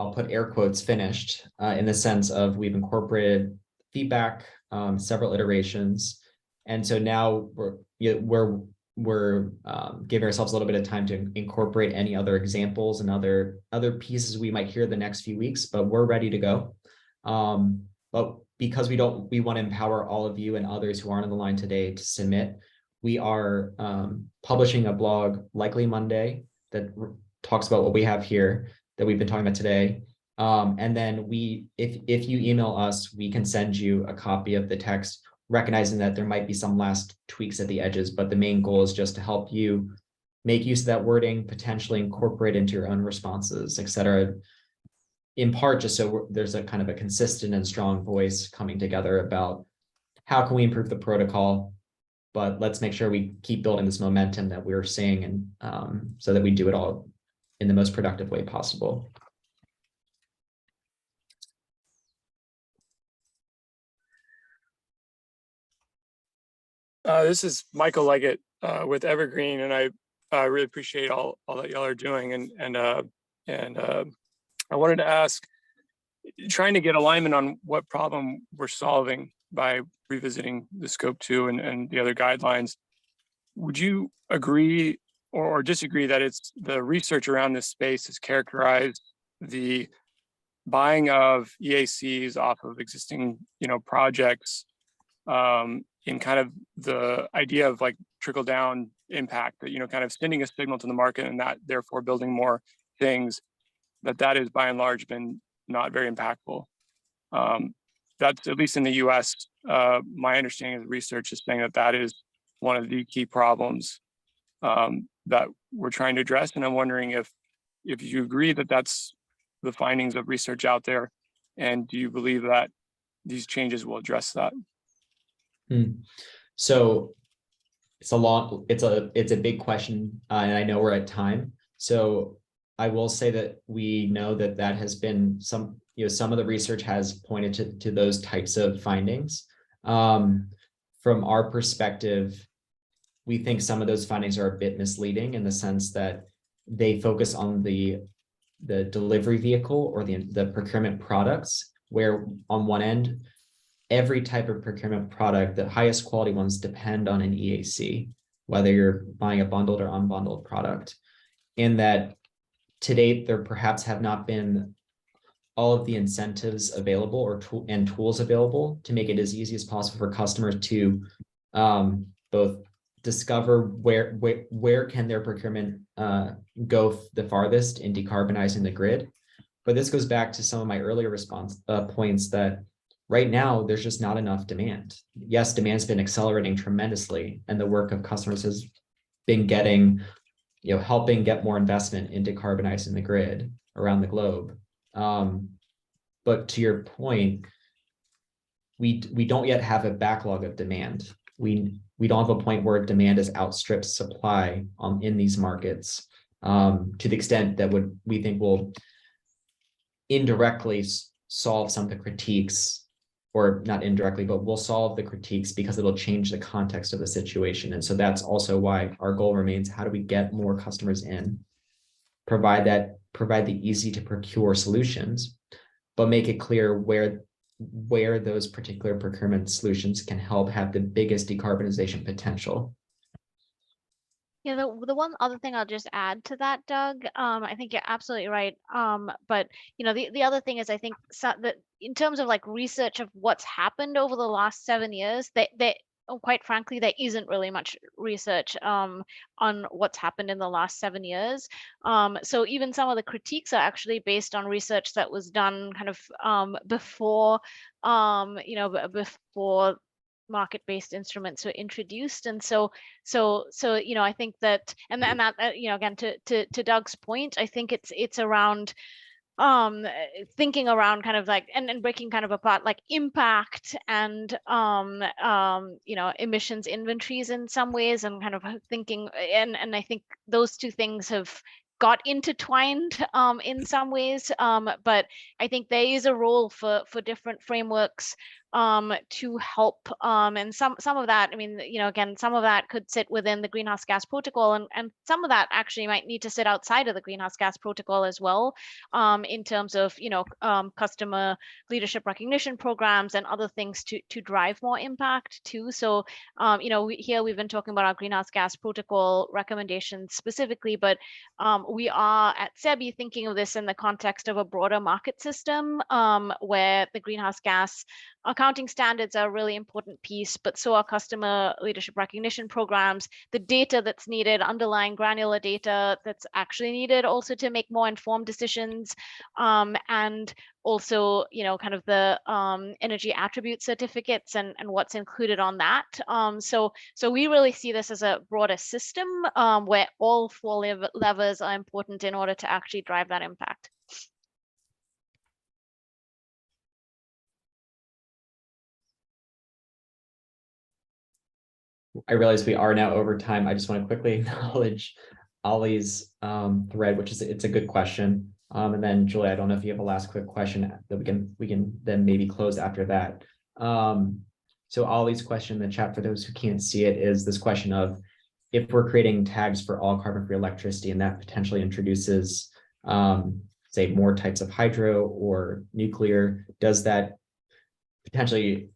S2: I'll put air quotes, finished in the sense of we've incorporated feedback, several iterations. And so now we're giving ourselves a little bit of time to incorporate any other examples and other pieces we might hear the next few weeks, but we're ready to go. But because we want to empower all of you and others who aren't on the line today to submit, we are publishing a blog likely Monday that talks about what we have here that we've been talking about today. And then if you email us, we can send you a copy of the text, recognizing that there might be some last tweaks at the edges, but the main goal is just to help you make use of that wording, potentially incorporate into your own responses, et cetera, in part just so there's a kind of a consistent and strong voice coming together about how can we improve the protocol, but let's make sure we keep building this momentum that we're seeing, and so that we do it all in the most productive way possible.
S7: This is Michael Leggett with Evergreen, and I really appreciate all that y'all are doing. And I wanted to ask, trying to get alignment on what problem we're solving by revisiting the scope 2 and the other guidelines. Would you agree or disagree that it's the research around this space has characterized the buying of EACs off of existing, projects, in kind of the idea of like trickle down impact, that, kind of sending a signal to the market and that therefore building more things, that is by and large been not very impactful. That's at least in the US, my understanding of the research is saying that is one of the key problems that we're trying to address. And I'm wondering if you agree that that's the findings of research out there, and do you believe that these changes will address that?
S2: So it's a big question, and I know we're at time. So I will say that we know that has been some of the research has pointed to those types of findings. From our perspective, we think some of those findings are a bit misleading in the sense that they focus on the delivery vehicle or the procurement products, where on one end, every type of procurement product, the highest quality ones depend on an EAC, whether you're buying a bundled or unbundled product. And that to date, there perhaps have not been all of the incentives available and tools available to make it as easy as possible for customers to both discover where can their procurement go the farthest in decarbonizing the grid. But this goes back to some of my earlier points that right now there's just not enough demand. Yes, demand's been accelerating tremendously, and the work of customers has been helping get more investment in decarbonizing the grid around the globe. But to your point, we don't yet have a backlog of demand. We don't have a point where demand has outstripped supply in these markets to the extent that we think will indirectly solve some of the critiques, or not indirectly, but will solve the critiques because it'll change the context of the situation. And so that's also why our goal remains, how do we get more customers in, provide the easy to procure solutions, but make it clear where those particular procurement solutions can help have the biggest decarbonization potential.
S1: Yeah, the one other thing I'll just add to that, Doug, I think you're absolutely right. But the other thing is, I think that in terms of like research of what's happened over the last 7 years, quite frankly, there isn't really much research on what's happened in the last 7 years. So even some of the critiques are actually based on research that was done kind of before, before market-based instruments were introduced. And so I think that, and that again, to Doug's point, I think it's around thinking around kind of like and breaking kind of apart like impact and emissions inventories in some ways, and kind of thinking, and I think those two things have got intertwined in some ways, but I think there is a role for different frameworks to help. And some of that, I mean, again, some of that could sit within the greenhouse gas protocol, and some of that actually might need to sit outside of the greenhouse gas protocol as well, in terms of customer leadership recognition programs and other things to drive more impact too. So here we've been talking about our greenhouse gas protocol recommendations specifically, but we are at CEBI thinking of this in the context of a broader market system, where the greenhouse gas accounting standards are a really important piece, but so are customer leadership recognition programs, the data that's needed, underlying granular data that's actually needed also to make more informed decisions, and also, kind of the energy attribute certificates and what's included on that. So we really see this as a broader system, where all four levers are important in order to actually drive that impact.
S2: I realize we are now over time. I just want to quickly acknowledge Ollie's thread, which is it's a good question. And then Julie, I don't know if you have a last quick question that we can then maybe close after that. So Ollie's question in the chat, for those who can't see it, is this question of, if we're creating tags for all carbon-free electricity and that potentially introduces, say, more types of hydro or nuclear, does that potentially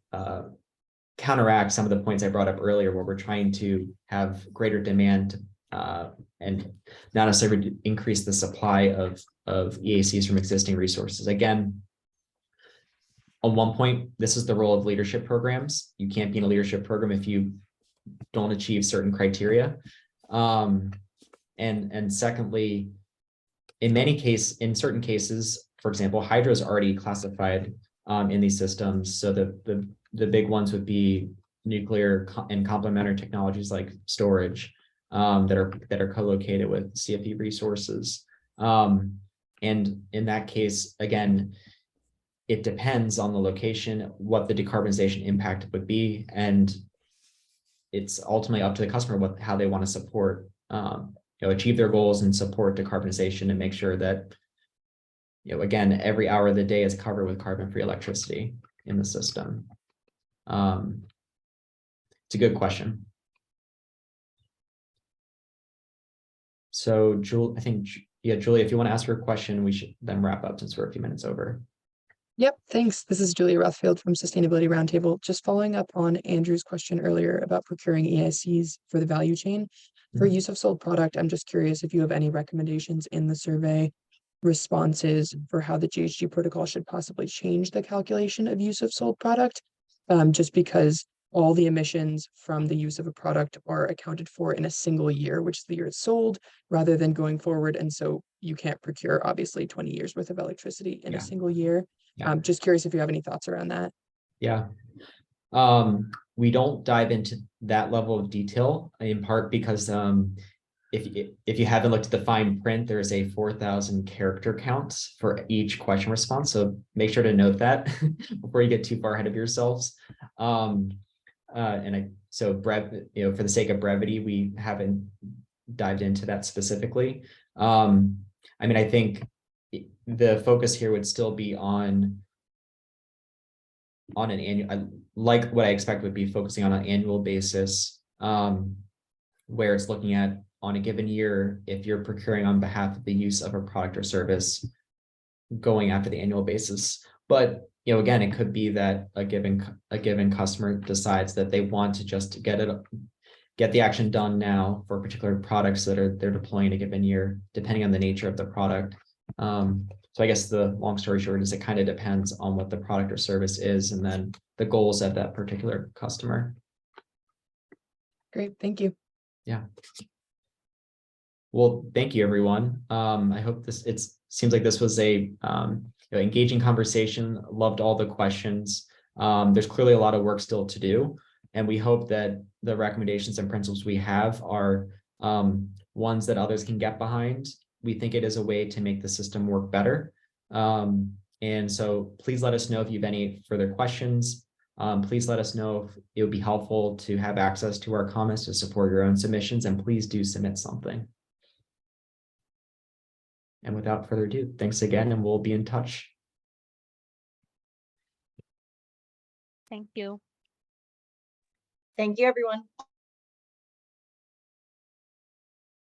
S2: counteract some of the points I brought up earlier, where we're trying to have greater demand and not necessarily increase the supply of EACs from existing resources? Again, on one point, this is the role of leadership programs. You can't be in a leadership program if you don't achieve certain criteria. And secondly, in certain cases, for example, hydro is already classified in these systems. So the big ones would be nuclear and complementary technologies like storage, that are co-located with CFE resources. And in that case, again, it depends on the location, what the decarbonization impact would be, and it's ultimately up to the customer how they want to support, achieve their goals and support decarbonization, and make sure that, again, every hour of the day is covered with carbon-free electricity in the system. It's a good question. So Julie, Julie, if you want to ask her a question, we should then wrap up since we're a few minutes over.
S8: Yep, thanks. This is Julia Rothfield from Sustainability Roundtable. Just following up on Andrew's question earlier about procuring EICs for the value chain. For use of sold product, I'm just curious if you have any recommendations in the survey responses for how the GHG protocol should possibly change the calculation of use of sold product, just because all the emissions from the use of a product are accounted for in a single year, which is the year it's sold, rather than going forward. And so you can't procure, obviously, 20 years worth of electricity in a single year.
S2: Yeah.
S8: Just curious if you have any thoughts around that.
S2: Yeah. We don't dive into that level of detail, in part because if you haven't looked at the fine print, there's a 4,000 character count for each question response. So make sure to note that before you get too far ahead of yourselves. So for the sake of brevity, we haven't dived into that specifically. I think the focus here would still be on an annual, like what I expect would be focusing on an annual basis, where it's looking at, on a given year, if you're procuring on behalf of the use of a product or service, going after the annual basis. But again, it could be that a given customer decides that they want to just get the action done now for particular products that they're deploying a given year, depending on the nature of the product. So I guess the long story short is it kind of depends on what the product or service is, and then the goals of that particular customer.
S8: Great, thank you.
S2: Yeah. Well, thank you, everyone. I hope it seems like this was a engaging conversation. Loved all the questions. There's clearly a lot of work still to do, and we hope that the recommendations and principles we have are ones that others can get behind. We think it is a way to make the system work better. And so please let us know if you have any further questions. Please let us know if it would be helpful to have access to our comments to support your own submissions, and please do submit something. And without further ado, thanks again, and we'll be in touch.
S1: Thank you.
S3: Thank you, everyone.